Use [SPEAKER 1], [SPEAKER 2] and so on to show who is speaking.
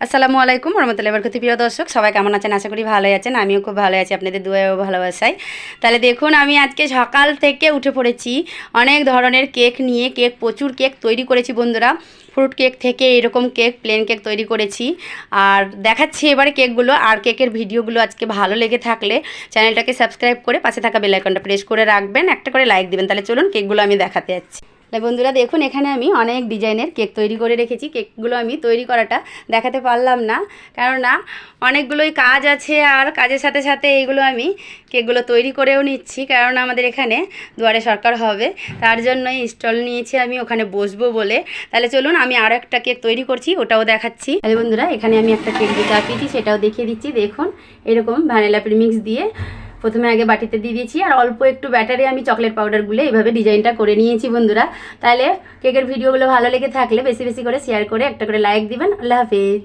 [SPEAKER 1] আসসালামু আলাইকুম রহমতুল্লাহি বরকত। প্রিয় দর্শক, সবাই কেমন আছেন? আশা করি ভালোই আছেন। আমিও খুব ভালো আছি আপনাদের দুয়ায় ও ভালোবাসায়। তাহলে দেখুন, আমি আজকে সকাল থেকে উঠে পড়েছি অনেক ধরনের কেক নিয়ে। প্রচুর কেক তৈরি করেছি বন্ধুরা। ফ্রুট কেক থেকে এরকম কেক, প্লেন কেক তৈরি করেছি আর দেখাচ্ছি এবারে কেকগুলো। আর কেকের ভিডিওগুলো আজকে ভালো লেগে থাকলে চ্যানেলটাকে সাবস্ক্রাইব করে পাশে থাকা বেল আইকনটা প্রেস করে রাখবেন, একটা করে লাইক দিবেন। তাহলে চলুন কেকগুলো আমি দেখাতে যাচ্ছি। তাই বন্ধুরা দেখুন, এখানে আমি অনেক ডিজাইনের কেক তৈরি করে রেখেছি। কেকগুলো আমি তৈরি করাটা দেখাতে পারলাম না, কেননা অনেকগুলোই কাজ আছে, আর কাজের সাথে সাথে এইগুলো আমি কেকগুলো তৈরি করেও নিচ্ছি, কারণ আমাদের এখানে দুয়ারে সরকার হবে, তার জন্যই স্টল নিয়েছি আমি, ওখানে বসবো বলে। তাহলে চলুন আমি আরও একটা কেক তৈরি করছি, ওটাও দেখাচ্ছি। তাহলে বন্ধুরা এখানে আমি একটা কেক দিয়ে চাপিয়েছি, সেটাও দেখিয়ে দিচ্ছি। দেখুন এরকম ভ্যানিলা প্রিমিক্স দিয়ে প্রথমে আগে বাটিতে দিয়ে দিয়েছি, আর অল্প একটু ব্যাটারে আমি চকলেট পাউডার গুলে এইভাবে ডিজাইনটা করে নিয়েছি বন্ধুরা। তাহলে কেকের ভিডিওগুলো ভালো লেগে থাকলে বেশি বেশি করে শেয়ার করে একটা করে লাইক দিবেন। আল্লাহ হাফেজ।